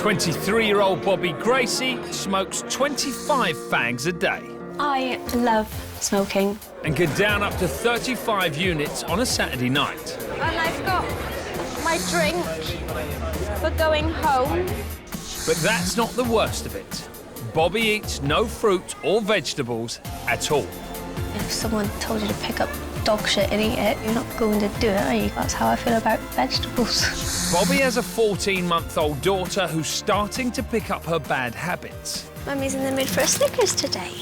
23-year-old Bobby Gracie smokes 25 fags a day. I love smoking. And can down up to 35 units on a Saturday night. And I've got my drink for going home. But that's not the worst of it. Bobby eats no fruit or vegetables at all. If someone told you to pick up dog shit and eat it, you're not going to do it, are you? That's how I feel about vegetables. Bobby has a 14-month-old daughter who's starting to pick up her bad habits. Mummy's in the mood for a Snickers today.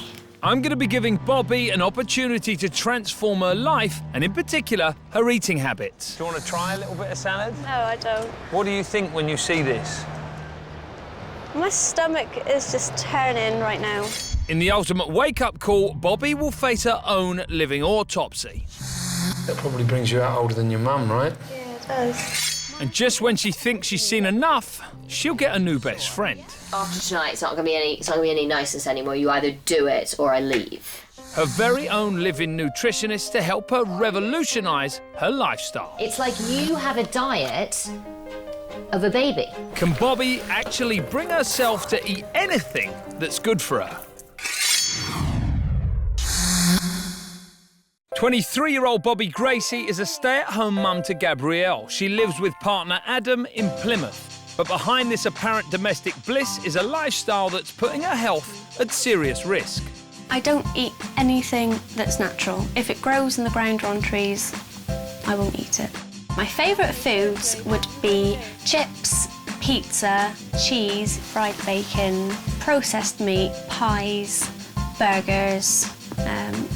I'm going to be giving Bobby an opportunity to transform her life, and in particular, her eating habits. Do you want to try a little bit of salad? No, I don't. What do you think when you see this? My stomach is just turning right now. In the ultimate wake-up call, Bobby will face her own living autopsy. That probably brings you out older than your mum, right? Yeah, it does. And just when she thinks she's seen enough, she'll get a new best friend. After tonight, it's not gonna be any niceness anymore. You either do it or I leave. Her very own living nutritionist to help her revolutionise her lifestyle. It's like you have a diet of a baby. Can Bobby actually bring herself to eat anything that's good for her? 23-year-old Bobby Gracie is a stay-at-home mum to Gabrielle. She lives with partner Adam in Plymouth. But behind this apparent domestic bliss is a lifestyle that's putting her health at serious risk. I don't eat anything that's natural. If it grows in the ground or on trees, I won't eat it. My favourite foods would be chips, pizza, cheese, fried bacon, processed meat, pies, burgers,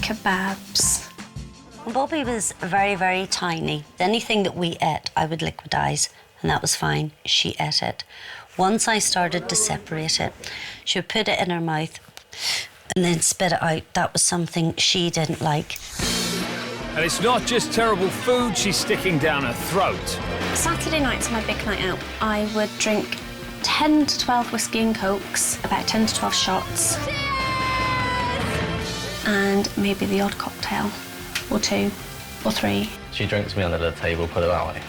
kebabs. When Bobby was very, very tiny, anything that we ate, I would liquidise, and that was fine. She ate it. Once I started to separate it, she would put it in her mouth and then spit it out. That was something she didn't like. And it's not just terrible food she's sticking down her throat. Saturday night's my big night out. I would drink 10 to 12 whiskey and cokes, about 10 to 12 shots. And maybe the odd cocktail, or 2, or 3. She drinks me under the table, put it that way.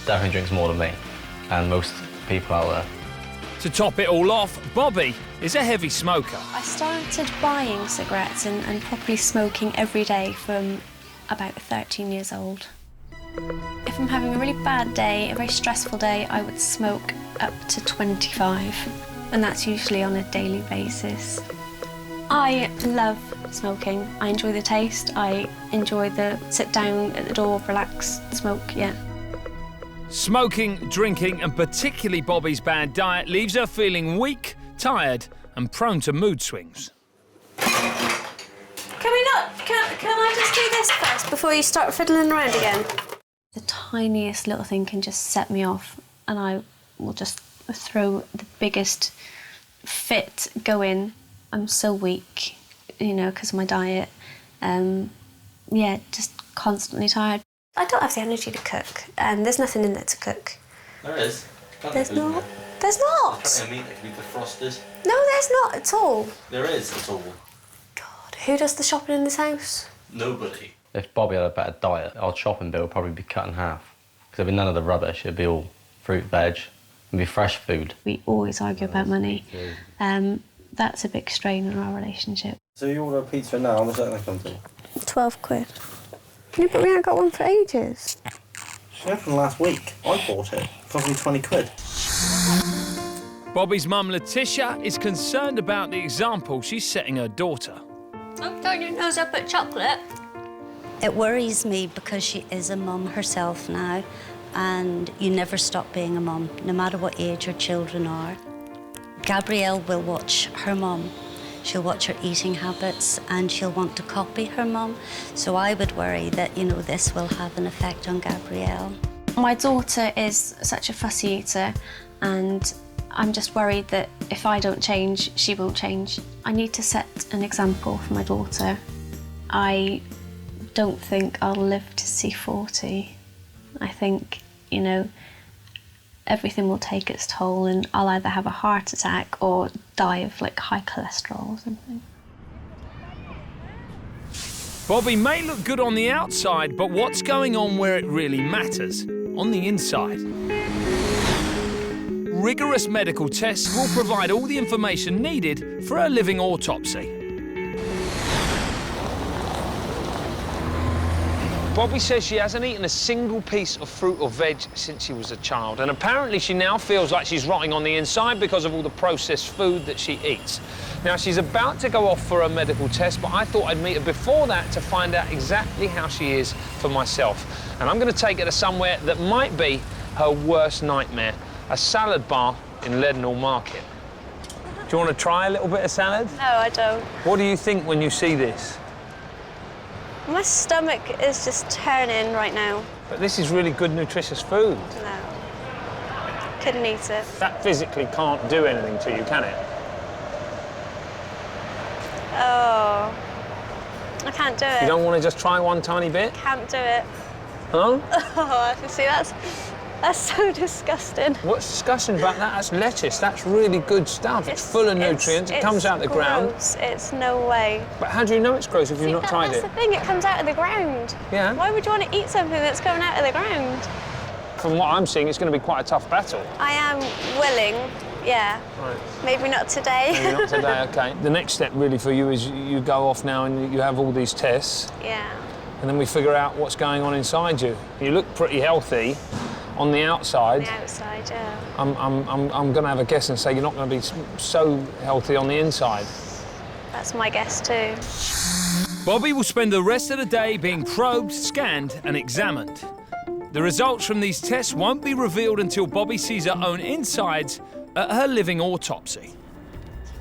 Definitely drinks more than me, and most people out there. To top it all off, Bobby is a heavy smoker. I started buying cigarettes and properly smoking every day from about 13 years old. If I'm having a really bad day, a very stressful day, I would smoke up to 25, and that's usually on a daily basis. I love smoking. I enjoy the taste. I enjoy the sit down at the door, relax, smoke, yeah. Smoking, drinking, and particularly Bobby's bad diet leaves her feeling weak, tired, and prone to mood swings. Can we not? Can I just do this first before you start fiddling around again? The tiniest little thing can just set me off, and I will just throw the biggest fit going. I'm so weak, you know, because of my diet. Yeah, just constantly tired. I don't have the energy to cook, and there's nothing in there to cook. There is. There's not. There's not. Meat that can be defrosted. No, there's not at all. There is at all. God, who does the shopping in this house? Nobody. If Bobby had a better diet, our shopping bill would probably be cut in half. Because there'd be none of the rubbish. It'd be all fruit, veg, it'd be fresh food. We always argue about money. That's a big strain on our relationship. So you order a pizza now, how much is that going to come to? 12 quid. Yeah, but we haven't got one for ages. Yeah, from last week. I bought it. It cost me 20 quid. Bobby's mum, Letitia, is concerned about the example she's setting her daughter. Don't turn your nose up at chocolate. It worries me because she is a mum herself now, and you never stop being a mum, no matter what age your children are. Gabrielle will watch her mum. She'll watch her eating habits and she'll want to copy her mum. So I would worry that, you know, this will have an effect on Gabrielle. My daughter is such a fussy eater, and I'm just worried that if I don't change, she won't change. I need to set an example for my daughter. I don't think I'll live to see 40. I think, you know, everything will take its toll, and I'll either have a heart attack or die of like high cholesterol or something. Bobby may look good on the outside, but what's going on where it really matters? On the inside. rigorous medical tests will provide all the information needed for a living autopsy. Bobby says she hasn't eaten a single piece of fruit or veg since she was a child, and apparently she now feels like she's rotting on the inside because of all the processed food that she eats. Now, she's about to go off for a medical test, but I thought I'd meet her before that to find out exactly how she is for myself. And I'm going to take her to somewhere that might be her worst nightmare, a salad bar in Leadenhall Market. Do you want to try a little bit of salad? No, I don't. What do you think when you see this? My stomach is just turning right now. But this is really good, nutritious food. No. Couldn't eat it. That physically can't do anything to you, can it? Oh. I can't do it. You don't want to just try one tiny bit? Can't do it. Huh? Oh, you see, that's so disgusting. What's disgusting about that? That's lettuce. That's really good stuff. It's full of nutrients. It comes out of the ground. It's no way. But how do you know it's gross if you've not tried That's it? the thing, it comes out of the ground. Yeah. Why would you want to eat something that's coming out of the ground? From what I'm seeing, it's going to be quite a tough battle. I am willing, yeah. Right. Maybe not today. Maybe not today, OK. The next step, really, for you is you go off now and you have all these tests. Yeah. And then we figure out what's going on inside you. You look pretty healthy on the outside. On the outside, yeah. I'm going to have a guess and say you're not going to be so healthy on the inside. That's my guess too. Bobby will spend the rest of the day being probed, scanned and examined. The results from these tests won't be revealed until Bobby sees her own insides at her living autopsy.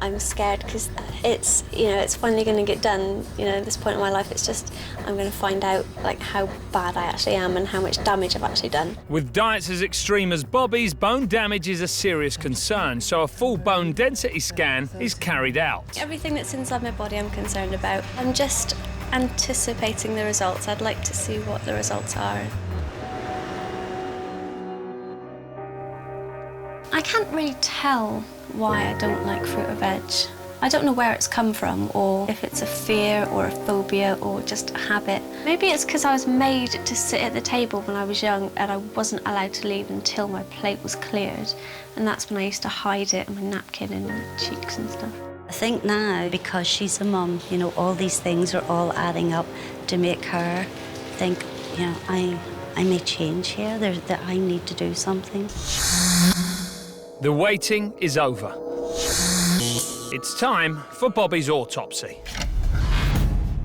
I'm scared because it's finally going to get done. At this point in my life, it's just I'm going to find out like how bad I actually am and how much damage I've actually done. With diets as extreme as Bobby's, bone damage is a serious concern, so a full bone density scan is carried out. Everything that's inside my body I'm concerned about. I'm just anticipating the results. I'd like to see what the results are. I can't really tell why I don't like fruit or veg. I don't know where it's come from, or if it's a fear or a phobia or just a habit. Maybe it's because I was made to sit at the table when I was young and I wasn't allowed to leave until my plate was cleared. And that's when I used to hide it in my napkin and my cheeks and stuff. I think now, because she's a mum, all these things are all adding up to make her think, I may change here, that I need to do something. The waiting is over. It's time for Bobby's autopsy.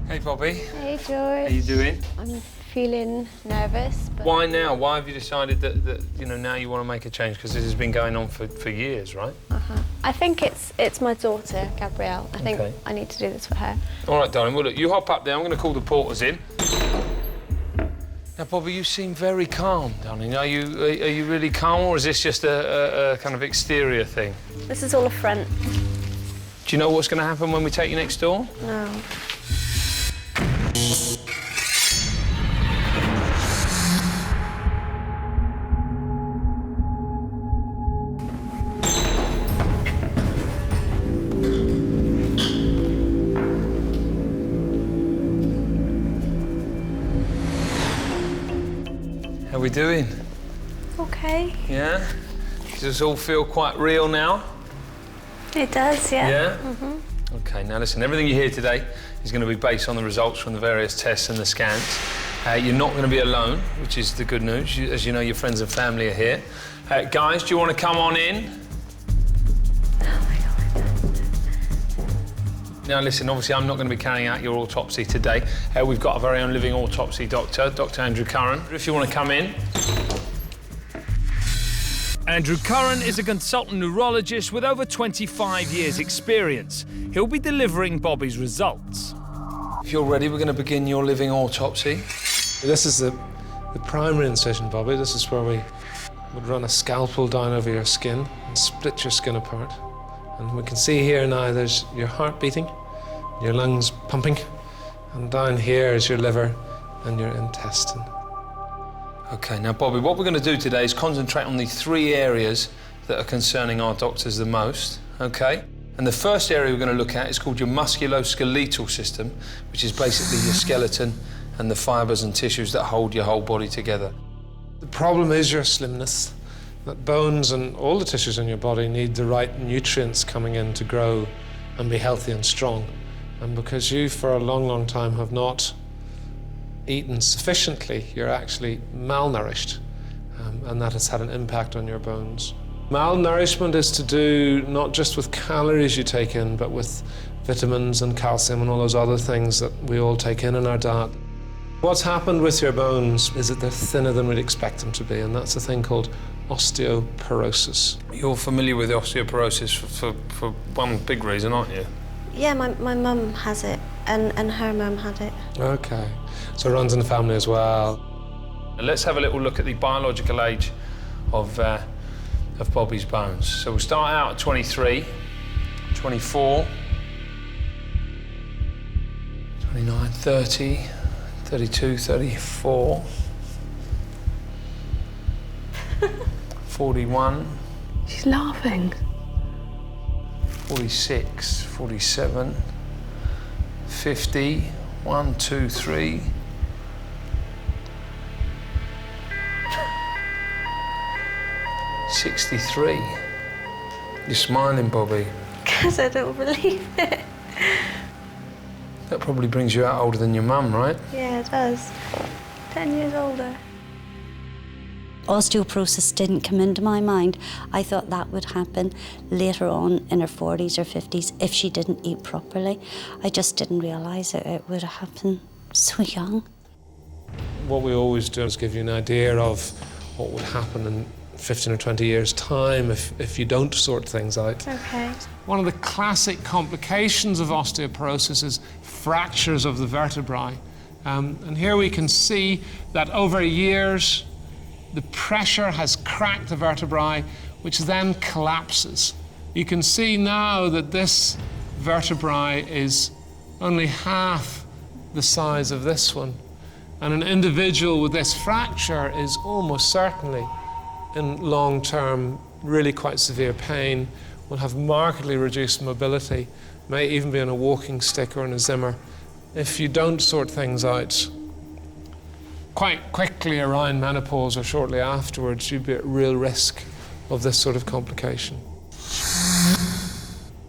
Hey, Bobby. Hey, George. How you doing? I'm feeling nervous. But Why now? Why have you decided that now you want to make a change? Because this has been going on for years, right? I think it's my daughter, Gabrielle. I think I need to do this for her. All right, darling. Well, look, you hop up there. I'm going to call the porters in. Now, Bobby, you seem very calm, darling. Are you really calm, or is this just a kind of exterior thing? This is all a front. Do you know what's going to happen when we take you next door? No. How are we doing? Okay. Yeah? Does this all feel quite real now? It does, yeah. Yeah? Mm-hmm. OK, now listen, everything you hear today is going to be based on the results from the various tests and the scans. You're not going to be alone, which is the good news. As you know, your friends and family are here. Guys, do you want to come on in? Now, listen, obviously, I'm not going to be carrying out your autopsy today. We've got our very own living autopsy doctor, Dr. Andrew Curran. If you want to come in. Andrew Curran is a consultant neurologist with over 25 years' experience. He'll be delivering Bobby's results. If you're ready, we're going to begin your living autopsy. This is the primary incision, Bobby. This is where we would run a scalpel down over your skin and split your skin apart. And we can see here now there's your heart beating, your lungs pumping, and down here is your liver and your intestine. OK, now, Bobby, what we're going to do today is concentrate on the 3 areas that are concerning our doctors the most, OK? And the first area we're going to look at is called your musculoskeletal system, which is basically your skeleton and the fibres and tissues that hold your whole body together. The problem is your slimness. that bones and all the tissues in your body need the right nutrients coming in to grow and be healthy and strong. And because you, for a long, long time, have not eaten sufficiently, you're actually malnourished, and that has had an impact on your bones. Malnourishment is to do not just with calories you take in, but with vitamins and calcium and all those other things that we all take in our diet. What's happened with your bones is that they're thinner than we'd expect them to be, and that's a thing called osteoporosis. You're familiar with osteoporosis for one big reason, aren't you? Yeah, my mum has it, and her mum had it. Okay, so it runs in the family as well. Let's have a little look at the biological age of Bobby's bones. So we'll start out at 23, 24, 29, 30, 32, 34, 41. She's laughing. 46, 47, 50, 1, 2, 3. 63. You're smiling, Bobby. Because I don't believe it. That probably brings you out older than your mum, right? Yeah, it does. 10 years older. Osteoporosis didn't come into my mind. I thought that would happen later on in her 40s or 50s if she didn't eat properly. I just didn't realise it would happen so young. What we always do is give you an idea of what would happen in 15 or 20 years' time if you don't sort things out. Okay. One of the classic complications of osteoporosis is fractures of the vertebrae. And here we can see that over years, the pressure has cracked the vertebrae, which then collapses. You can see now that this vertebrae is only half the size of this one. And an individual with this fracture is almost certainly in long-term, really quite severe pain, will have markedly reduced mobility, may even be on a walking stick or in a Zimmer. If you don't sort things out quite quickly around menopause or shortly afterwards, you'd be at real risk of this sort of complication.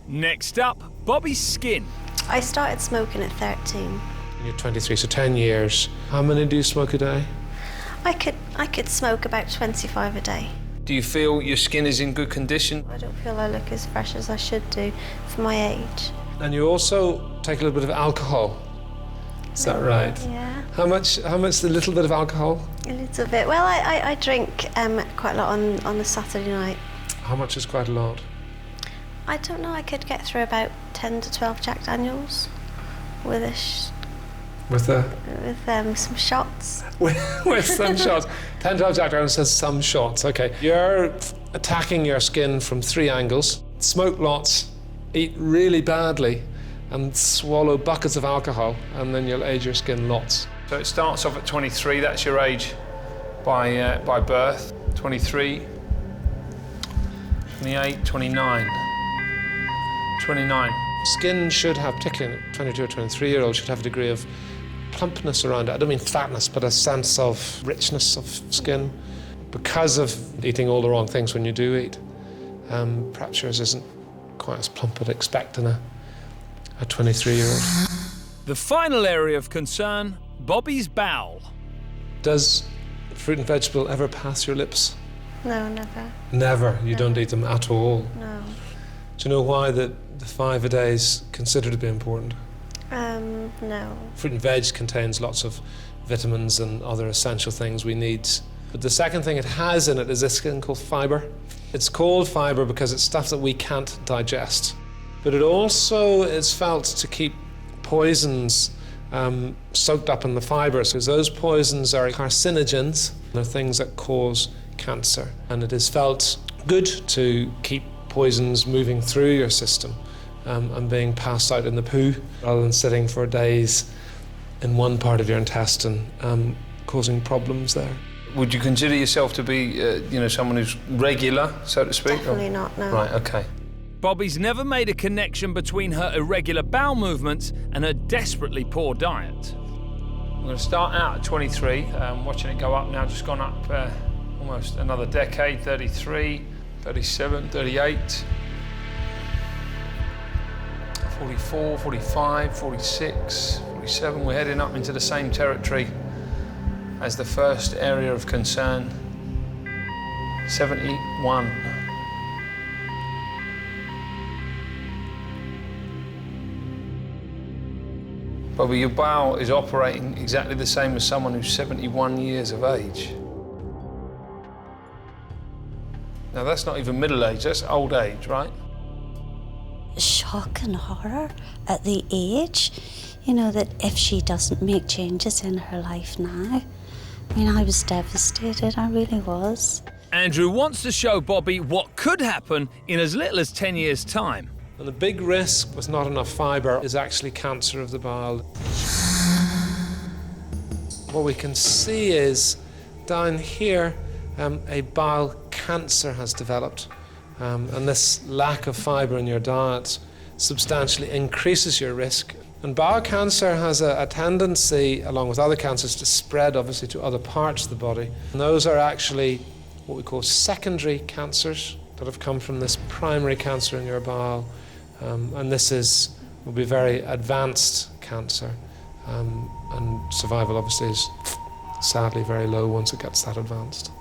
Next up, Bobby's skin. I started smoking at 13. You're 23, so 10 years. How many do you smoke a day? I could smoke about 25 a day. Do you feel your skin is in good condition? I don't feel I look as fresh as I should do for my age. And you also take a little bit of alcohol. Is that right? Yeah. How much a little bit of alcohol? A little bit. Well, I drink quite a lot on the Saturday night. How much is quite a lot? I don't know, I could get through about 10 to 12 Jack Daniels with some shots. with some shots. 10 to 12 Jack Daniels says some shots. Okay. You're attacking your skin from 3 angles. Smoke lots, eat really badly, and swallow buckets of alcohol, and then you'll age your skin lots. So it starts off at 23, that's your age by birth. 23, 28, 29, 29. Skin should have, particularly a 22 or 23-year-old, should have a degree of plumpness around it. I don't mean fatness, but a sense of richness of skin because of eating all the wrong things when you do eat. Perhaps yours isn't quite as plump as I'd expect in a 23-year-old. The final area of concern, Bobby's bowel. Does fruit and vegetable ever pass your lips? No, never. Never. You don't eat them at all. No. Do you know why the 5 a day is considered to be important? No. Fruit and veg contains lots of vitamins and other essential things we need. But the second thing it has in it is this thing called fibre. It's called fibre because it's stuff that we can't digest. But it also is felt to keep poisons soaked up in the fibre, because those poisons are carcinogens. They're things that cause cancer. And it is felt good to keep poisons moving through your system and being passed out in the poo rather than sitting for days in one part of your intestine, causing problems there. Would you consider yourself to be, someone who's regular, so to speak? Definitely not, no. Right, okay. Bobby's never made a connection between her irregular bowel movements and her desperately poor diet. I'm going to start out at 23, watching it go up now, just gone up Almost another decade, 33, 37, 38, 44, 45, 46, 47. We're heading up into the same territory as the first area of concern, 71. Bobby, your bowel is operating exactly the same as someone who's 71 years of age. Now, that's not even middle age, that's old age, right? Shock and horror at the age, you know, that if she doesn't make changes in her life now. I mean, I was devastated, I really was. Andrew wants to show Bobby what could happen in as little as 10 years' time. And the big risk with not enough fibre is actually cancer of the bowel. What we can see is down here, a bowel cancer has developed. And this lack of fibre in your diet substantially increases your risk. And bowel cancer has a tendency, along with other cancers, to spread obviously to other parts of the body. And those are actually what we call secondary cancers that have come from this primary cancer in your bowel. And this will be very advanced cancer. And survival obviously is sadly very low once it gets that advanced.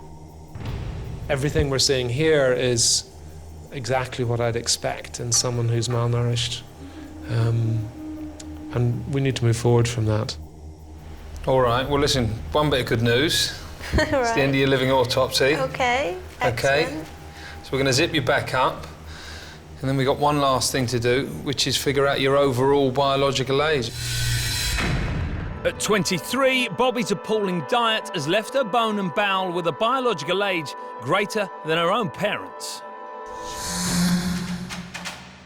Everything we're seeing here is exactly what I'd expect in someone who's malnourished. And we need to move forward from that. All right, well, listen, one bit of good news. Right. It's the end of your living autopsy. Okay, Okay, excellent. so we're going to zip you back up, and then we've got one last thing to do, which is figure out your overall biological age. At 23, Bobby's appalling diet has left her bone and bowel with a biological age greater than her own parents.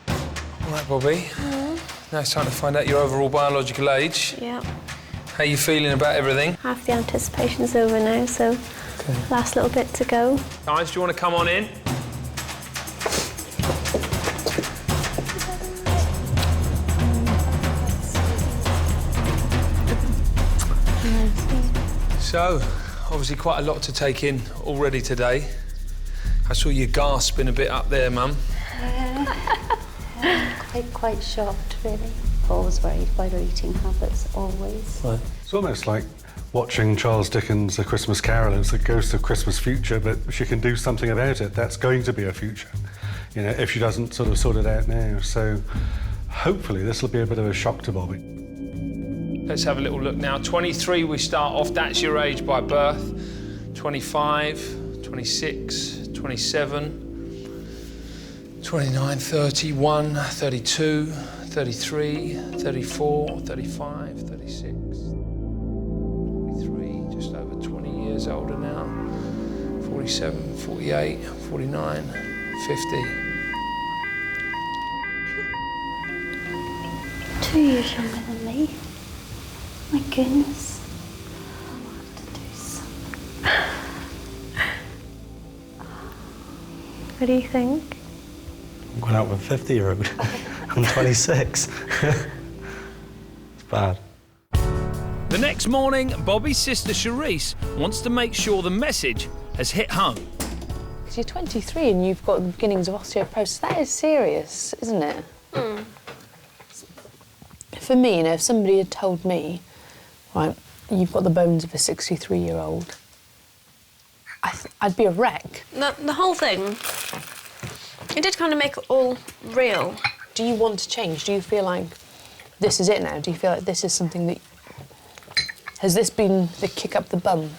All right, Bobby. Now it's time to find out your overall biological age. Yeah. How are you feeling about everything? Half the anticipation's over now, so last little bit to go. Guys, do you want to come on in? So, obviously quite a lot to take in already today. I saw you gasping a bit up there, Mum. Quite shocked, really. Always worried about her eating habits, always. Right. It's almost like watching Charles Dickens' A Christmas Carol. It's a ghost of Christmas future, but she can do something about it. That's going to be a future, you know, if she doesn't sort of sort it out now. So hopefully this will be a bit of a shock to Bobby. Let's have a little look now. 23, we start off, that's your age by birth. 25, 26, 27, 29, 31, 32, 33, 34, 35, 36, 23, just over 20 years older now. 47, 48, 49, 50. 2 years younger than me. My goodness. I'll have to do something. What do you think? I'm going out with a 50-year-old. I'm 26. It's bad. The next morning, Bobby's sister Charisse wants to make sure the message has hit home. Because you're 23 and you've got the beginnings of osteoporosis. That is serious, isn't it? Mm. For me, you know, if somebody had told me, right, you've got the bones of a 63-year-old, I'd be a wreck. The whole thing, it did kind of make it all real. Do you want to change? Do you feel like this is it now? Do you feel like this is something that... Has this been the kick up the bum?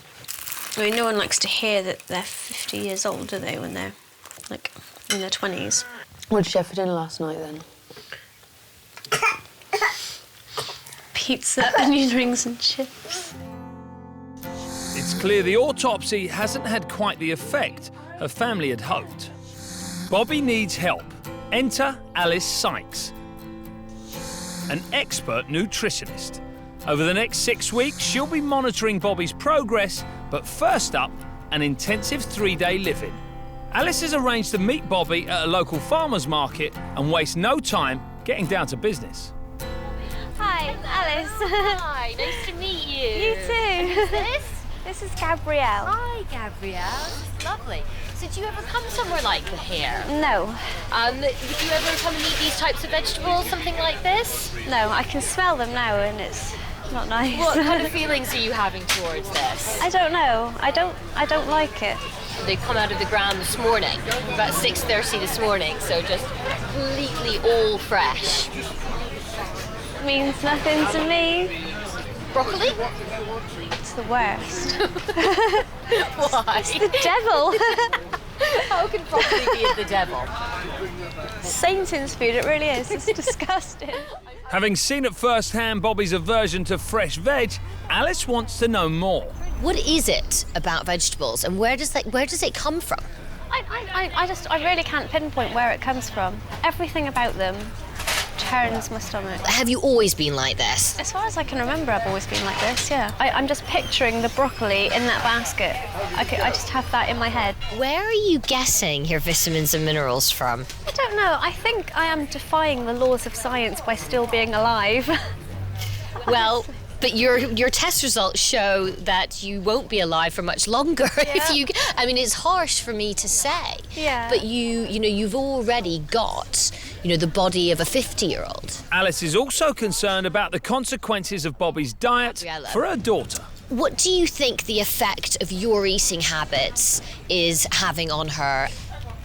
I mean, no one likes to hear that they're 50 years old, do they, when they're, like, in their 20s? What did you have for dinner last night, then? Pizza, onion rings and chips. It's clear the autopsy hasn't had quite the effect her family had hoped. Bobby needs help. Enter Alice Sykes, an expert nutritionist. Over the next 6 weeks, she'll be monitoring Bobby's progress, but first up, an intensive 3-day live-in. Alice has arranged to meet Bobby at a local farmer's market and waste no time getting down to business. Hi, Alice. Hi, nice to meet you. You too. Who's this? This is Gabrielle. Hi, Gabrielle. Lovely. So do you ever come somewhere like here? No. Would you ever come and eat these types of vegetables, something like this? No, I can smell them now and it's not nice. What kind of feelings are you having towards this? I don't know. I don't like it. They come out of the ground this morning, about 6:30 this morning, so just completely all fresh. Means nothing to me. Broccoli? It's the worst. Why? It's the devil. How can broccoli be the devil? Satan's food, it really is. It's disgusting. Having seen at first hand Bobby's aversion to fresh veg, Alice wants to know more. What is it about vegetables, and where does it come from? I really can't pinpoint where it comes from. Everything about them turns my stomach. Have you always been like this? As far as I can remember, I've always been like this, yeah. I'm just picturing the broccoli in that basket. I just have that in my head. Where are you getting your vitamins and minerals from? I don't know. I think I am defying the laws of science by still being alive. Well, but your test results show that you won't be alive for much longer if you. I mean, it's harsh for me to say. Yeah. But you've already got, the body of a 50-year-old. Alice is also concerned about the consequences of Bobby's diet Gabrielle. for her daughter. What do you think the effect of your eating habits is having on her?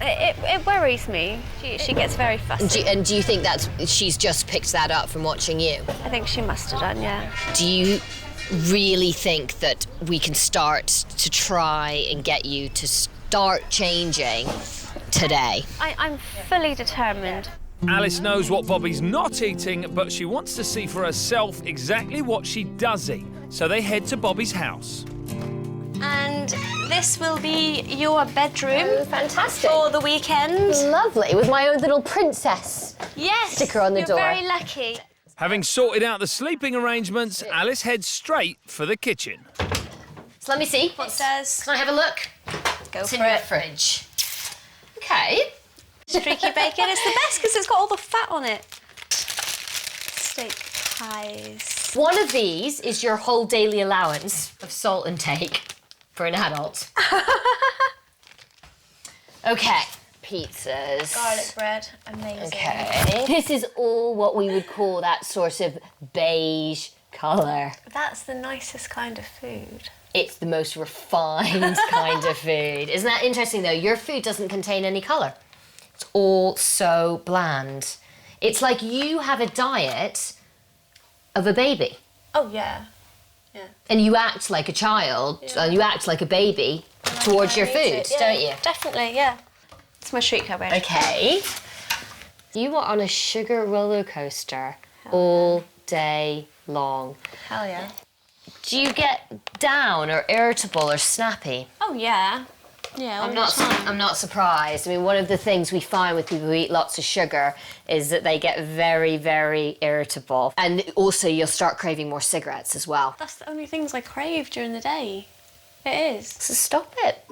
It worries me. She gets very fussy. And do you think that she's just picked that up from watching you? I think she must have done, yeah. Do you really think that we can start to try and get you to start changing today? I'm fully determined. Alice knows what Bobby's not eating, but she wants to see for herself exactly what she does eat. So they head to Bobby's house. And this will be your bedroom. Oh, fantastic. For the weekend. Lovely, with my own little princess Yes. sticker on the door. You're very lucky. Having sorted out the sleeping arrangements, Alice heads straight for the kitchen. So let me see. It does. Can I have a look? Go It's for in your it. fridge. Okay. Streaky bacon. It's the best because it's got all the fat on it. Steak pies. One of these is your whole daily allowance of salt intake for an adult. Okay, pizzas. Garlic bread. Amazing. Okay. This is all what we would call that sort of beige colour. That's the nicest kind of food. It's the most refined kind of food. Isn't that interesting, though? Your food doesn't contain any colour. It's all so bland. It's like you have a diet of a baby. Oh, yeah. Yeah. And you act like a child, and you act like a baby towards your food, don't you? Definitely, yeah. It's my street cupboard. Okay. You are on a sugar roller coaster all day long. Hell yeah. Do you get down or irritable or snappy? Oh, yeah. Yeah, I'm not surprised. I mean, one of the things we find with people who eat lots of sugar is that they get very, very irritable. And also you'll start craving more cigarettes as well. That's the only things I crave during the day. It is. So stop it.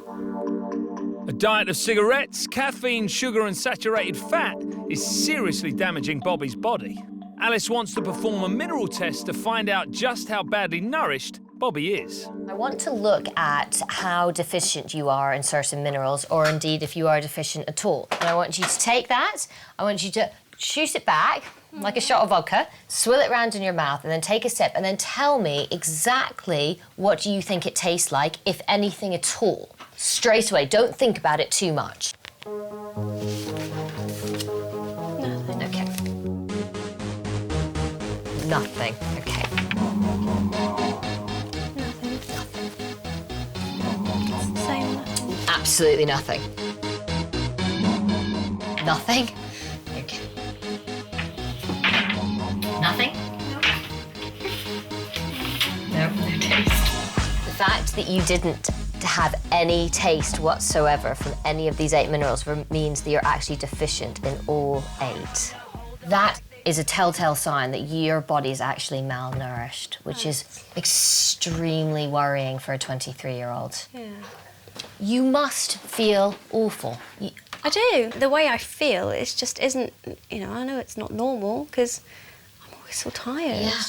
A diet of cigarettes, caffeine, sugar and saturated fat is seriously damaging Bobby's body. Alice wants to perform a mineral test to find out just how badly nourished Bobby is. I want to look at how deficient you are in certain minerals, or indeed if you are deficient at all. And I want you to take that, I want you to shoot it back, like a shot of vodka, swill it round in your mouth, and then take a sip, and then tell me exactly what you think it tastes like, if anything at all. Straight away, don't think about it too much. Nothing. Okay. Nothing, okay. Same nothing. Absolutely nothing. Nothing? Okay. Nothing? No, no taste. The fact that you didn't have any taste whatsoever from any of these 8 minerals means that you're actually deficient in all 8. That is a telltale sign that your body is actually malnourished, which is extremely worrying for a 23-year-old. Yeah. You must feel awful. I do. The way I feel, it just isn't, I know it's not normal because I'm always so tired. Yeah.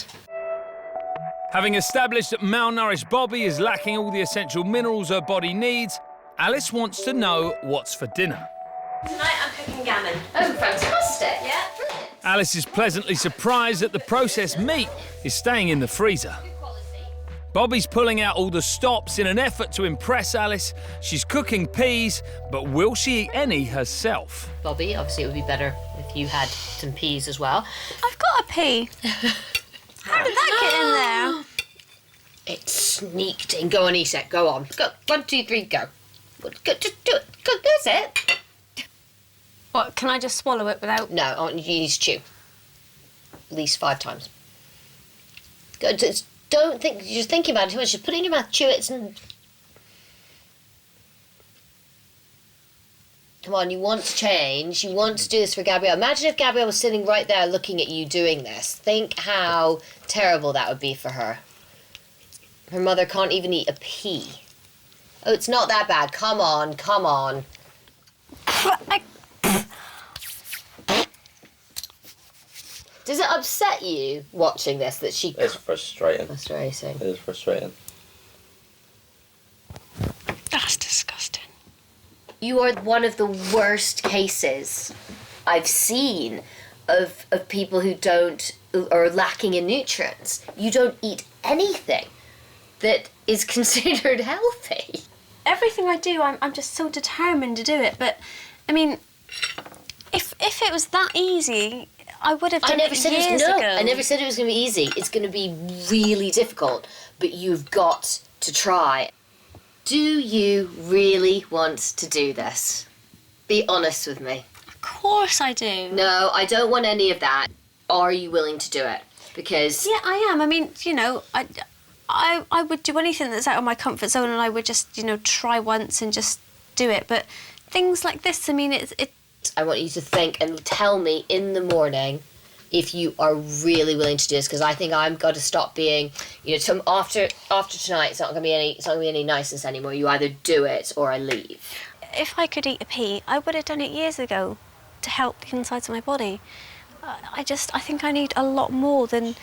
Having established that malnourished Bobby is lacking all the essential minerals her body needs, Alice wants to know what's for dinner. Tonight I'm cooking gammon. Oh, fantastic. Yeah. Alice is pleasantly surprised that the processed meat is staying in the freezer. Bobby's pulling out all the stops in an effort to impress Alice. She's cooking peas, but will she eat any herself? Bobby, obviously it would be better if you had some peas as well. I've got a pea. How did that get in there? It sneaked in. Go on, eat it. Go on. Go. 1, 2, 3, go. Go, just do it. Go, that's it. What, can I just swallow it without... No, I want you to need to chew. At least 5 times. Go, just don't think, you're just thinking about it too much. Just put it in your mouth, chew it, and... Come on, you want to change. You want to do this for Gabrielle. Imagine if Gabrielle was sitting right there looking at you doing this. Think how terrible that would be for her. Her mother can't even eat a pea. Oh, it's not that bad. Come on, come on. Does it upset you watching this that she... It's frustrating. Frustrating. It is frustrating. That's disgusting. You are one of the worst cases I've seen of people who are lacking in nutrients. You don't eat anything that is considered healthy. Everything I do, I'm just so determined to do it. But, I mean, if it was that easy, I would have done it years ago. I never said it was going to be easy. It's going to be really difficult, but you've got to try. Do you really want to do this? Be honest with me. Of course I do. No, I don't want any of that. Are you willing to do it? Because... Yeah, I am. I mean, you know, I would do anything that's out of my comfort zone, and I would just, you know, try once and just do it. But things like this, I mean, it's... I want you to think and tell me in the morning if you are really willing to do this, because I think I've got to stop being, you know, after tonight, it's not going to be any niceness anymore. You either do it or I leave. If I could eat a pea, I would have done it years ago to help the insides of my body. I think I need a lot more than,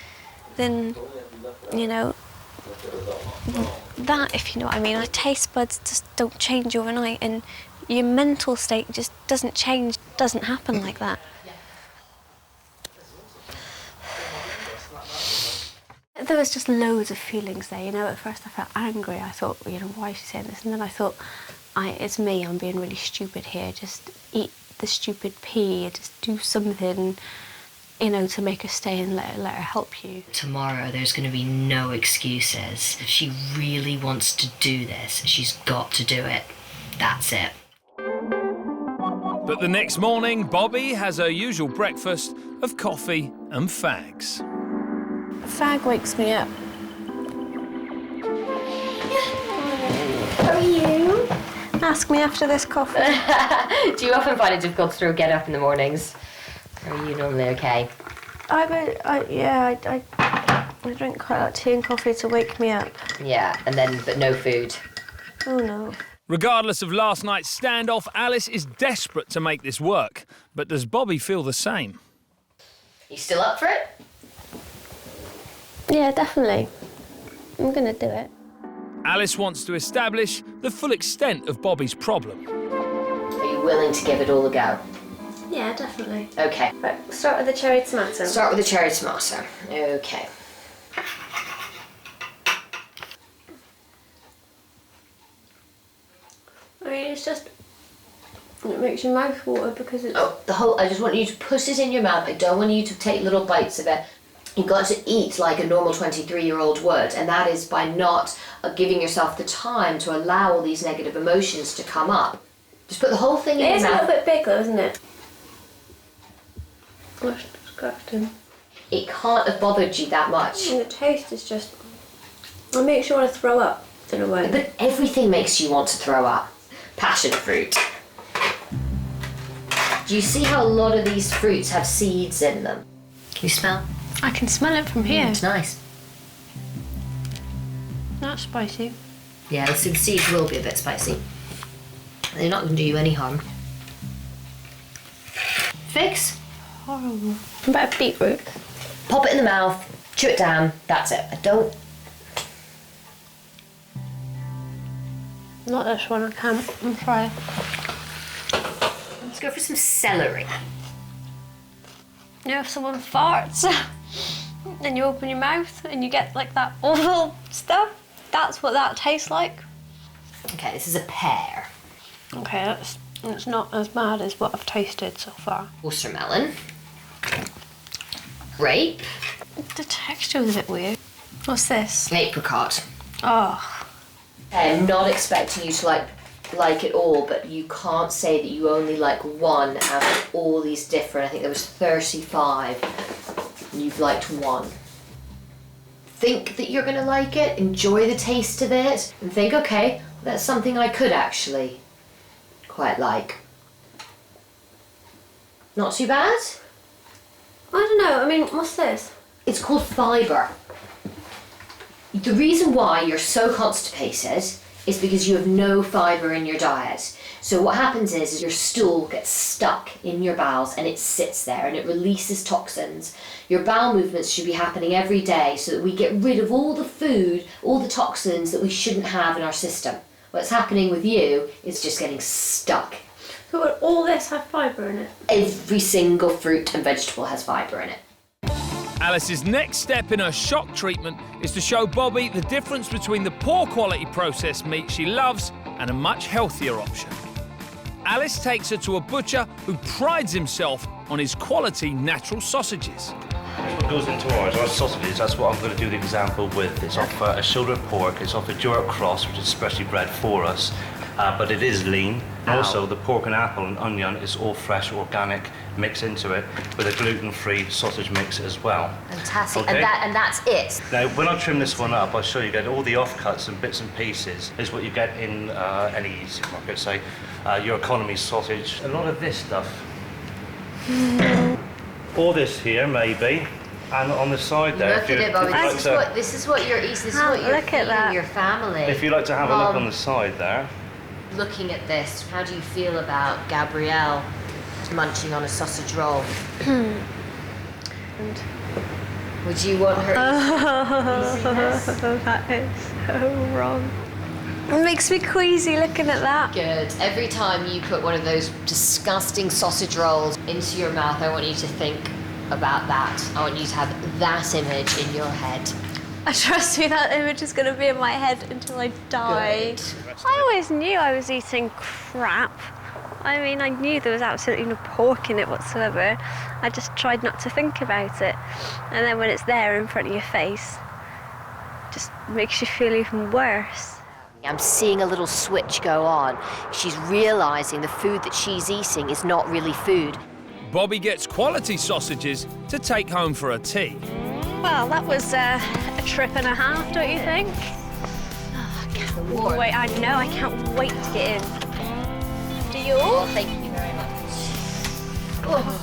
you know, that, if you know what I mean. Our taste buds just don't change overnight, and your mental state just doesn't change, doesn't happen like that. There was just loads of feelings there, you know. At first I felt angry. I thought, you know, why is she saying this? And then I thought, it's me, I'm being really stupid here. Just eat the stupid pea, just do something, you know, to make her stay and let her help you. Tomorrow there's going to be no excuses. If she really wants to do this, she's got to do it. That's it. But the next morning, Bobby has her usual breakfast of coffee and fags. A fag wakes me up. How are you? Ask me after this coffee. Do you often find it difficult to get up in the mornings? Or are you normally okay? I drink quite a lot of tea and coffee to wake me up. Yeah, but no food. Oh no. Regardless of last night's standoff, Alice is desperate to make this work. But does Bobby feel the same? You still up for it? Yeah, definitely. I'm gonna do it. Alice wants to establish the full extent of Bobby's problem. Are you willing to give it all a go? Yeah, definitely. Okay. Right, start with the cherry tomato. Start with the cherry tomato. Okay. I mean, it's just... It makes your mouth water because it's... Oh, I just want you to put it in your mouth. I don't want you to take little bites of it. You've got to eat like a normal 23-year-old would, and that is by not giving yourself the time to allow all these negative emotions to come up. Just put the whole thing in your mouth. It is a little bit big though, isn't it? That's disgusting. It can't have bothered you that much. And the taste is just... It makes you want to throw up in a way. But everything makes you want to throw up. Passion fruit. Do you see how a lot of these fruits have seeds in them? Can you smell? I can smell it from here. It's nice. That's spicy. Yeah, the seeds will be a bit spicy. They're not going to do you any harm. Figs? Horrible. What about beetroot? Pop it in the mouth, chew it down, that's it. I don't Not this one, I can't. I'm sorry. Let's go for some celery. You know, if someone farts and you open your mouth and you get like that awful stuff, that's what that tastes like. Okay, this is a pear. Okay, it's not as bad as what I've tasted so far. Watermelon. Grape. The texture was a bit weird. What's this? Apricot. Oh. I'm not expecting you to like it all, but you can't say that you only like one out of all these different. I think there was 35, and you've liked one. Think that you're gonna like it, enjoy the taste of it, and think, okay, that's something I could actually quite like. Not too bad? I don't know, I mean, what's this? It's called fibre. The reason why you're so constipated is because you have no fibre in your diet. So what happens is your stool gets stuck in your bowels and it sits there and it releases toxins. Your bowel movements should be happening every day so that we get rid of all the food, all the toxins that we shouldn't have in our system. What's happening with you is just getting stuck. So would all this have fibre in it? Every single fruit and vegetable has fibre in it. Alice's next step in her shock treatment is to show Bobby the difference between the poor quality processed meat she loves and a much healthier option. Alice takes her to a butcher who prides himself on his quality natural sausages. What goes into our sausages, that's what I'm going to do the example with. It's off a shoulder of pork, it's off a Duroc cross, which is specially bred for us, but it is lean. And also the pork and apple and onion is all fresh, organic, mixed into it with a gluten-free sausage mix as well. Fantastic, okay? and that's it. Now, when I trim this one up, I'll show you again all the offcuts and bits and pieces is what you get in any supermarket, say your economy sausage. A lot of this stuff. All this here, maybe. And on the side there, Look at it, Bobby. This is what you're eating. This is what you're feeding your family. If you like to have a look on the side there. Looking at this, how do you feel about Gabrielle munching on a sausage roll? Would you want her to That is so wrong. It makes me queasy looking at that. Good. Every time you put one of those disgusting sausage rolls into your mouth, I want you to think about that. I want you to have that image in your head. Trust me, that image is going to be in my head until I die. Good. I always knew I was eating crap. I mean, I knew there was absolutely no pork in it whatsoever. I just tried not to think about it. And then when it's there in front of your face, it just makes you feel even worse. I'm seeing a little switch go on. She's realising the food that she's eating is not really food. Bobby gets quality sausages to take home for a tea. Well, that was a trip and a half, don't you think? Oh, I can't wait. I know, I can't wait to get in. Do you? Oh, thank you very much. Oh.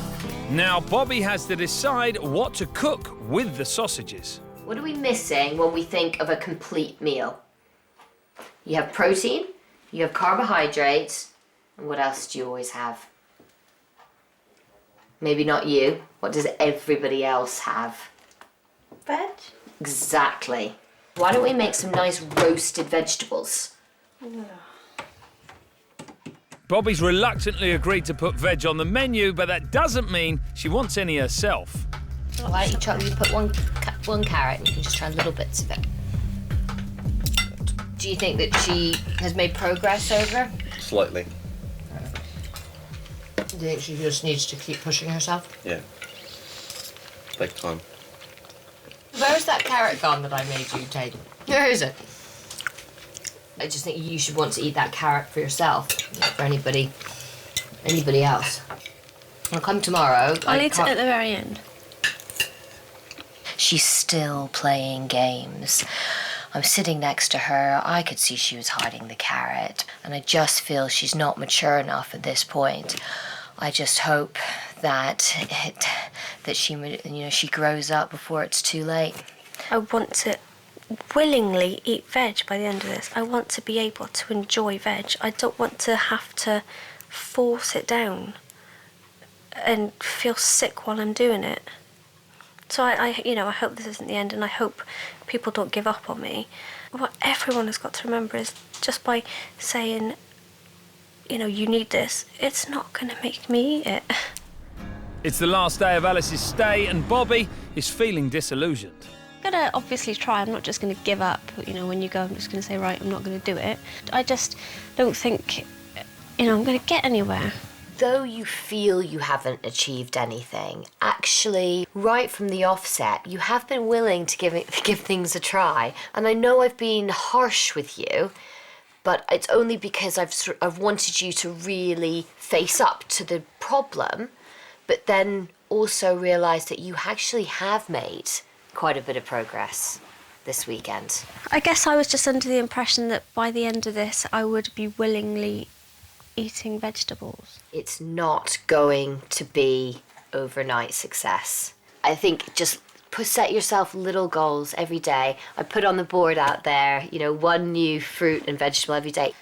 Now Bobby has to decide what to cook with the sausages. What are we missing when we think of a complete meal? You have protein, you have carbohydrates, and what else do you always have? Maybe not you. What does everybody else have? Veg? Exactly. Why don't we make some nice roasted vegetables? Bobby's reluctantly agreed to put veg on the menu, but that doesn't mean she wants any herself. Why don't you put one carrot and you can just try little bits of it. Do you think that she has made progress over? Slightly. Do you think she just needs to keep pushing herself? Yeah. Take time. Where's that carrot gone that I made you take? Where is it? I just think you should want to eat that carrot for yourself, not for anybody else. I'll come tomorrow. I'll eat it at the very end. She's still playing games. I'm sitting next to her. I could see she was hiding the carrot, and I just feel she's not mature enough at this point. I just hope that she grows up before it's too late. I want to willingly eat veg by the end of this. I want to be able to enjoy veg. I don't want to have to force it down and feel sick while I'm doing it. So I hope this isn't the end, and I hope people don't give up on me. what everyone has got to remember is just by saying, you know, you need this, it's not going to make me eat it. It's the last day of Alice's stay and Bobby is feeling disillusioned. I'm going to obviously try. I'm not just going to give up. You know, when you go, I'm just going to say, right, I'm not going to do it. I just don't think, you know, I'm going to get anywhere. Though you feel you haven't achieved anything, actually, right from the offset, you have been willing to give things a try. And I know I've been harsh with you, but it's only because I've wanted you to really face up to the problem, but then also realise that you actually have made quite a bit of progress this weekend. I guess I was just under the impression that by the end of this, I would be willingly eating vegetables. It's not going to be overnight success. I think just set yourself little goals every day. I put on the board out there, you know, 1 new fruit and vegetable every day.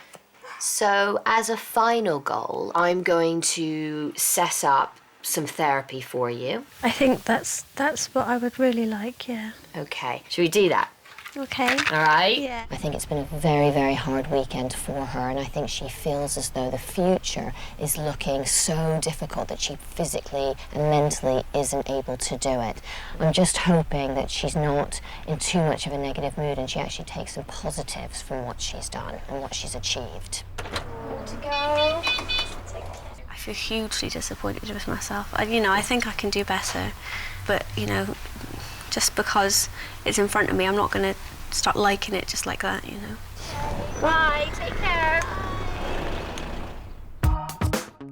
So as a final goal, I'm going to set up some therapy for you. I think that's what I would really like, yeah. Okay, should we do that? Okay. All right? Yeah. I think it's been a very, very hard weekend for her, and I think she feels as though the future is looking so difficult that she physically and mentally isn't able to do it. I'm just hoping that she's not in too much of a negative mood and she actually takes some positives from what she's done and what she's achieved. To go. I feel hugely disappointed with myself. I think I can do better, but, you know, just because it's in front of me, I'm not going to start liking it just like that, you know. Bye, take care.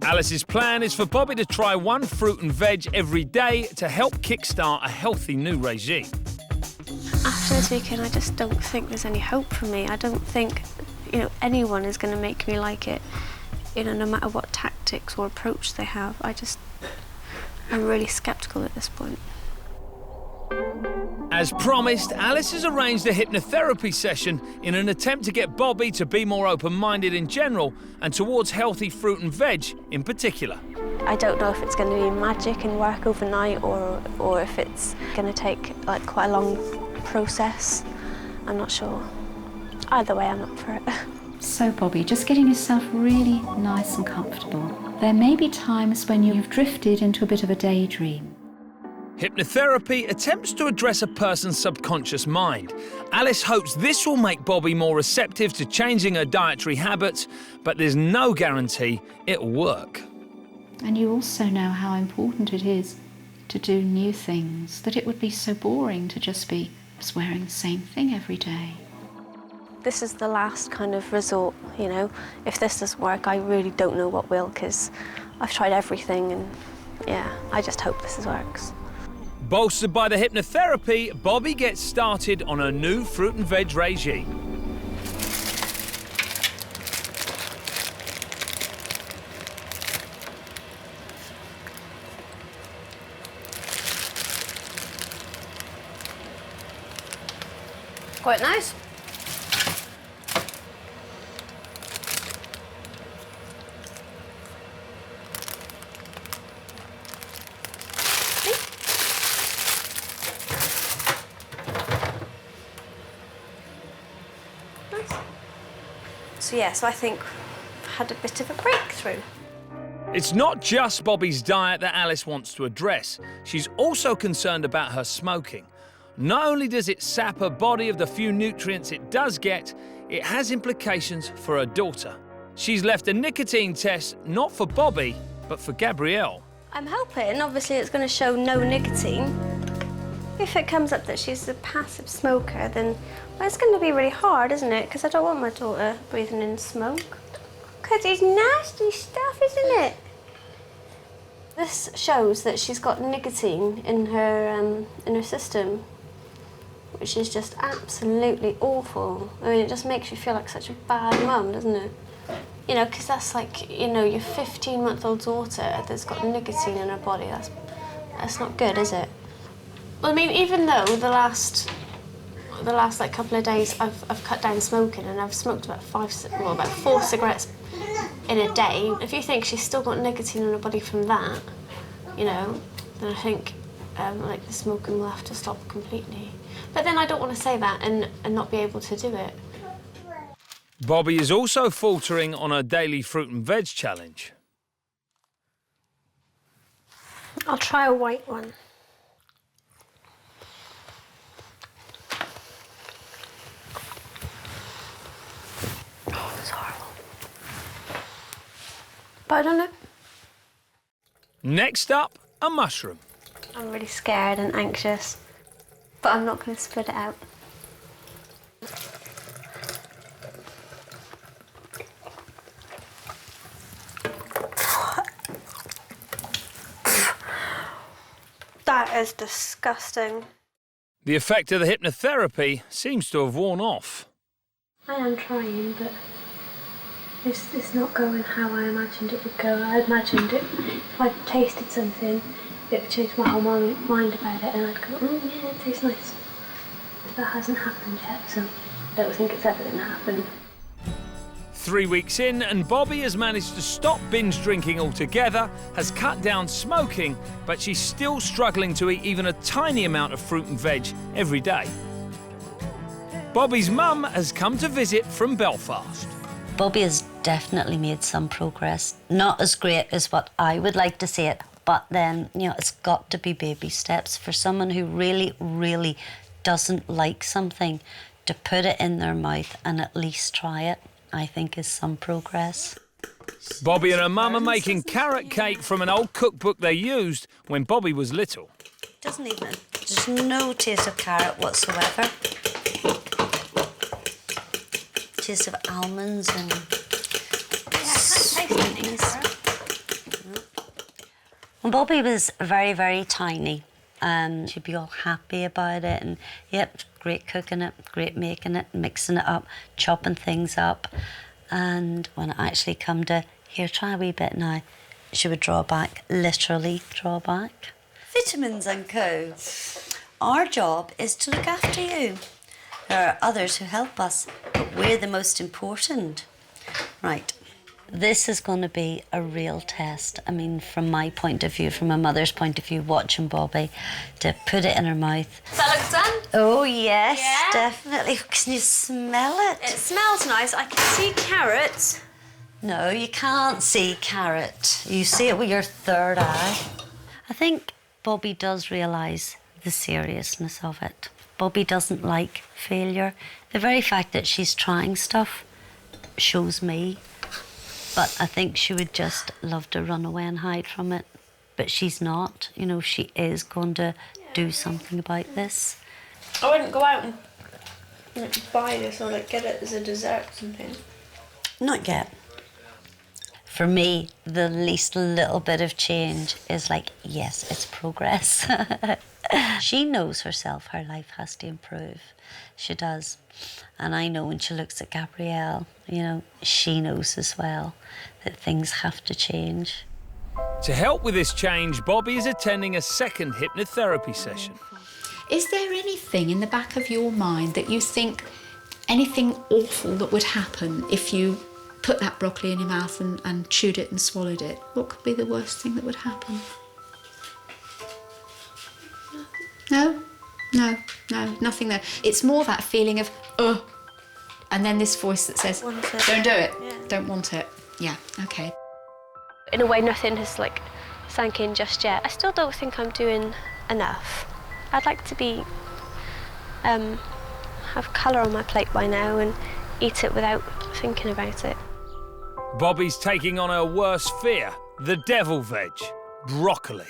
Alice's plan is for Bobby to try 1 fruit and veg every day to help kickstart a healthy new regime. After this weekend, I just don't think there's any hope for me. I don't think, you know, anyone is going to make me like it, you know, no matter what tactics or approach they have. I'm really sceptical at this point. As promised, Alice has arranged a hypnotherapy session in an attempt to get Bobby to be more open-minded in general and towards healthy fruit and veg in particular. I don't know if it's going to be magic and work overnight or if it's going to take like quite a long process. I'm not sure. Either way, I'm up for it. So, Bobby, just getting yourself really nice and comfortable. There may be times when you've drifted into a bit of a daydream. Hypnotherapy attempts to address a person's subconscious mind. Alice hopes this will make Bobby more receptive to changing her dietary habits, but there's no guarantee it'll work. And you also know how important it is to do new things, that it would be so boring to just be wearing the same thing every day. This is the last kind of resort, you know. If this doesn't work, I really don't know what will, because I've tried everything and, yeah, I just hope this works. Bolstered by the hypnotherapy, Bobby gets started on a new fruit and veg regime. Quite nice. So I think I've had a bit of a breakthrough. It's not just Bobby's diet that Alice wants to address. She's also concerned about her smoking. Not only does it sap her body of the few nutrients it does get, it has implications for her daughter. She's left a nicotine test not for Bobby, but for Gabrielle. I'm hoping, obviously, it's going to show no nicotine. If it comes up that she's a passive smoker, then it's going to be really hard, isn't it? Because I don't want my daughter breathing in smoke. Because it's nasty stuff, isn't it? This shows that she's got nicotine in her system, which is just absolutely awful. I mean, it just makes you feel like such a bad mum, doesn't it? You know, because that's like, you know, your 15-month-old daughter that's got nicotine in her body. That's not good, is it? Well, I mean, even though the last like couple of days I've cut down smoking and I've smoked about 4 cigarettes in a day. If you think she's still got nicotine in her body from that, you know, then I think like the smoking will have to stop completely. But then I don't want to say that and not be able to do it. Bobby is also faltering on her daily fruit and veg challenge. I'll try a white one. Oh, it's horrible. But I don't know. Next up, a mushroom. I'm really scared and anxious, but I'm not going to spit it out. That is disgusting. The effect of the hypnotherapy seems to have worn off. I am trying, but it's not going how I imagined it would go. I imagined it, if I tasted something, it would change my whole mind about it, and I'd go, oh yeah, it tastes nice. But that hasn't happened yet, so I don't think it's ever going to happen. 3 weeks in, and Bobby has managed to stop binge drinking altogether, has cut down smoking, but she's still struggling to eat even a tiny amount of fruit and veg every day. Bobby's mum has come to visit from Belfast. Bobby has definitely made some progress. Not as great as what I would like to see it, but then, you know, it's got to be baby steps. For someone who really, really doesn't like something, to put it in their mouth and at least try it, I think is some progress. Bobby and her mum are making carrot cake from an old cookbook they used when Bobby was little. Doesn't even, there's no taste of carrot whatsoever. Taste of almonds and sweetness. When Bobby was very, very tiny, she'd be all happy about it and, yep, great cooking it, great making it, mixing it up, chopping things up. And when it actually come to, here, try a wee bit now, she would draw back, literally draw back. Vitamins and co. Our job is to look after you. There are others who help us, but we're the most important. Right. This is going to be a real test. I mean, from my point of view, from a mother's point of view, watching Bobby, to put it in her mouth. Does that look done? Oh, yes, Yeah? definitely. Can you smell it? It smells nice. I can see carrots. No, you can't see carrot. You see it with your third eye. I think Bobby does realise the seriousness of it. Bobby doesn't like failure. The very fact that she's trying stuff shows me. But I think she would just love to run away and hide from it. But she's not. You know, she is going to do something about this. I wouldn't go out and buy this or get it as a dessert or something. Not yet. For me, the least little bit of change is like, yes, it's progress. She knows herself her life has to improve. She does. And I know when she looks at Gabrielle, you know, she knows as well that things have to change. To help with this change, Bobby is attending a second hypnotherapy session. Is there anything in the back of your mind that you think, anything awful that would happen if you put that broccoli in your mouth and chewed it and swallowed it? What could be the worst thing that would happen? No? No, nothing there. It's more that feeling of, and then this voice that says, don't do it, don't want it. Yeah, okay. In a way, nothing has sank in just yet. I still don't think I'm doing enough. I'd like to be, have colour on my plate by now and eat it without thinking about it. Bobby's taking on her worst fear, the devil veg, broccoli.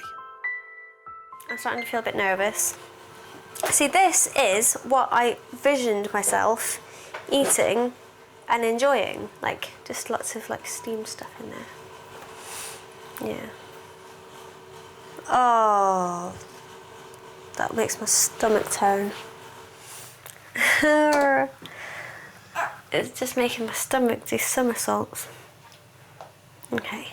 I'm starting to feel a bit nervous. See, this is what I visioned myself eating and enjoying. Just lots of steamed stuff in there. Yeah. Oh, that makes my stomach turn. It's just making my stomach do somersaults. Okay.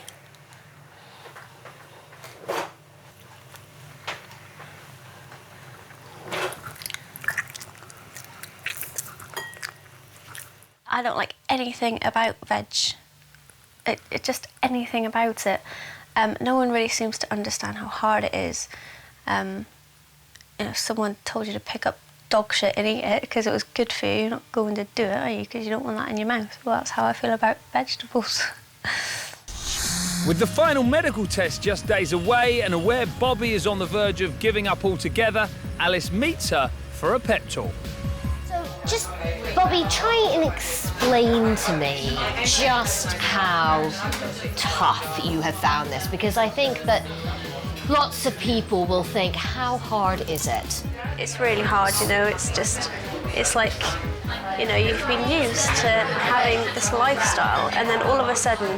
I don't like anything about veg. It just anything about it. No one really seems to understand how hard it is. If someone told you to pick up dog shit and eat it because it was good for you. You're not going to do it, are you? Because you don't want that in your mouth. Well, that's how I feel about vegetables. With the final medical test just days away and aware Bobby is on the verge of giving up altogether, Alice meets her for a pep talk. So just, Bobby, try and explain to me just how tough you have found this, because I think that lots of people will think, how hard is it? It's really hard, you know, it's like, you know, you've been used to having this lifestyle and then all of a sudden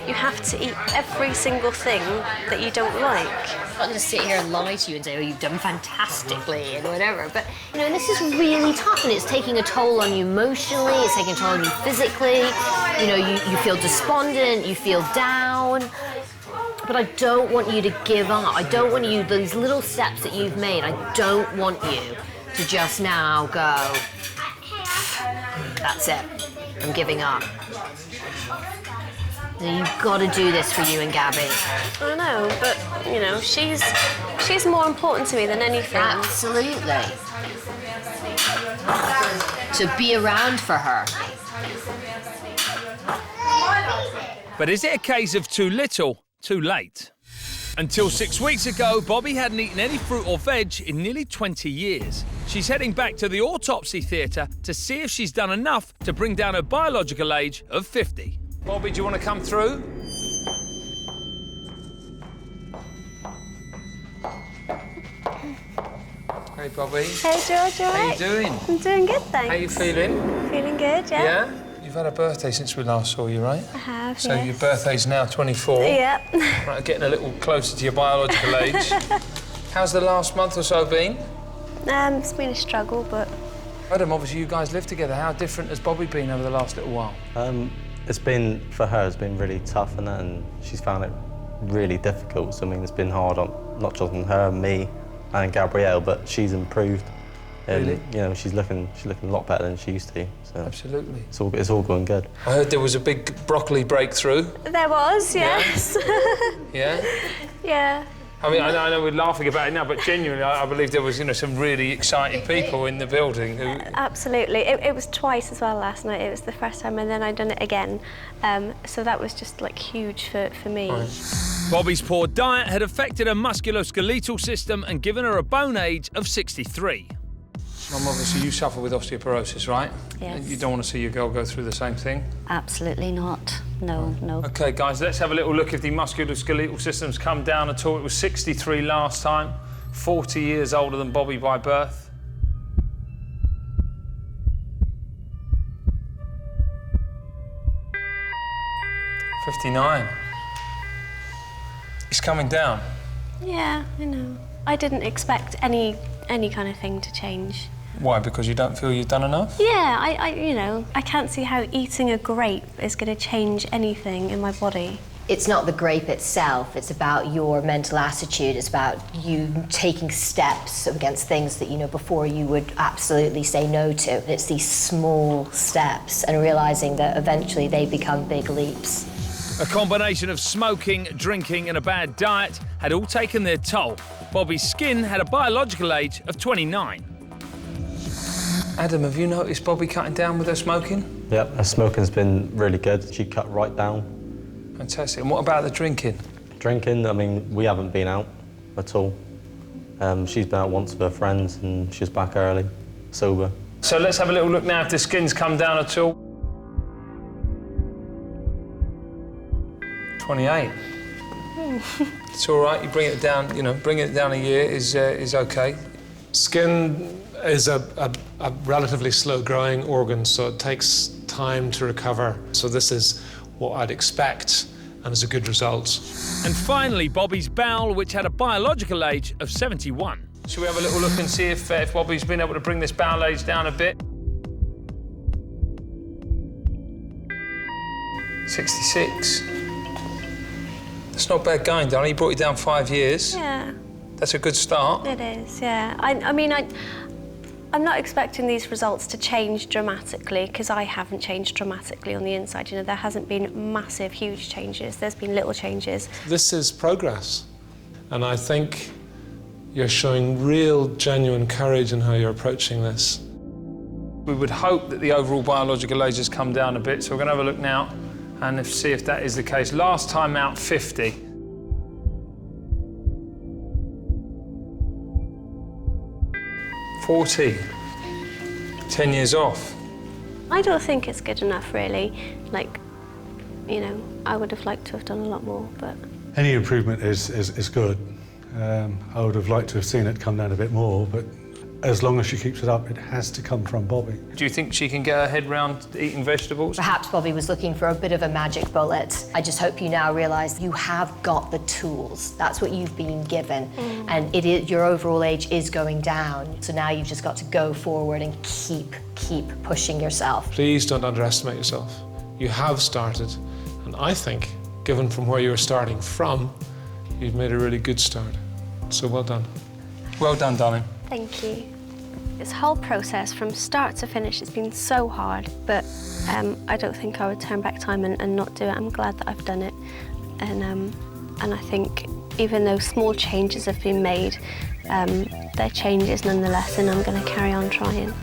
you have to eat every single thing that you don't like. I'm not going to sit here and lie to you and say, oh, you've done fantastically and whatever, but, you know, this is really tough and it's taking a toll on you emotionally, it's taking a toll on you physically, you know, you feel despondent, you feel down. But I don't want you to give up. I don't want you, those little steps that you've made, I don't want you to just now go, that's it, I'm giving up. Now, you've got to do this for you and Gabby. I know, but, you know, she's more important to me than anything. Absolutely. So be around for her. But is it a case of too little, too late? Until 6 weeks ago, Bobby hadn't eaten any fruit or veg in nearly 20 years. She's heading back to the autopsy theatre to see if she's done enough to bring down her biological age of 50. Bobby, do you want to come through? Hey, Bobby. Hey, George, you all right? How you doing? I'm doing good, thanks. How you feeling? Feeling good, yeah. Yeah? You've had a birthday since we last saw you, right? I have, So yes. your birthday's now 24. Yeah. Right, getting a little closer to your biological age. How's the last month or so been? It's been a struggle, but... Adam, obviously you guys live together. How different has Bobby been over the last little while? It's been, for her, it's been really tough and she's found it really difficult. So, I mean, it's been hard on not just on her, me and Gabrielle, but she's improved. And, Really? you know, she's looking a lot better than she used to. So Absolutely. It's all going good. I heard there was a big broccoli breakthrough. There was, yes. Yeah? Yeah. I mean, I know we're laughing about it now, but genuinely, I believe there was, you know, some really excited people in the building who... Absolutely. It was twice as well last night. It was the first time and then I'd done it again. So that was just, like, huge for me. Right. Bobby's poor diet had affected her musculoskeletal system and given her a bone age of 63. Mum, obviously you suffer with osteoporosis, right? Yes. You don't want to see your girl go through the same thing? Absolutely not. No, no. OK, guys, let's have a little look if the musculoskeletal system's come down at all. It was 63 last time, 40 years older than Bobby by birth. $59. It's coming down. Yeah, I know. I didn't expect any kind of thing to change. Why? Because you don't feel you've done enough? Yeah, you know, I can't see how eating a grape is going to change anything in my body. It's not the grape itself, it's about your mental attitude, it's about you taking steps against things that, you know, before you would absolutely say no to. It's these small steps and realising that eventually they become big leaps. A combination of smoking, drinking and a bad diet had all taken their toll. Bobby's skin had a biological age of 29. Adam, have you noticed Bobby cutting down with her smoking? Yep, her smoking's been really good. She cut right down. Fantastic. And what about the drinking? Drinking, I mean, we haven't been out at all. She's been out once with her friends and she's back early, sober. So let's have a little look now if the skin's come down at all. 28. It's all right, you bring it down, you know, bringing it down a year is OK. Skin is a relatively slow-growing organ, so it takes time to recover. So this is what I'd expect, and is a good result. And finally, Bobby's bowel, which had a biological age of 71. Shall we have a little look and see if Bobby's been able to bring this bowel age down a bit? 66. That's not bad going, darling. You brought it down 5 years. Yeah. That's a good start. It is, yeah. I mean, I'm not expecting these results to change dramatically because I haven't changed dramatically on the inside. You know, there hasn't been massive, huge changes. There's been little changes. This is progress, and I think You're showing real, genuine courage in how you're approaching this. We would hope that the overall biological age has come down a bit, so we're going to have a look now and see if that is the case. Last time out, 50. 40. 10 years off. I don't think it's good enough, really. Like, you know, I would have liked to have done a lot more, but... Any improvement is good. I would have liked to have seen it come down a bit more, but as long as she keeps it up, it has to come from Bobby. Do you think she can get her head round eating vegetables? Perhaps Bobby was looking for a bit of a magic bullet. I just hope you now realise you have got the tools. That's what you've been given. And your overall age is going down. So now you've just got to go forward and keep pushing yourself. Please don't underestimate yourself. You have started, and I think, given from where you were starting from, you've made a really good start. So well done. Well done, darling. Thank you. This whole process from start to finish has been so hard, but I don't think I would turn back time and not do it. I'm glad that I've done it. And I think even though small changes have been made, they're changes nonetheless, and I'm going to carry on trying.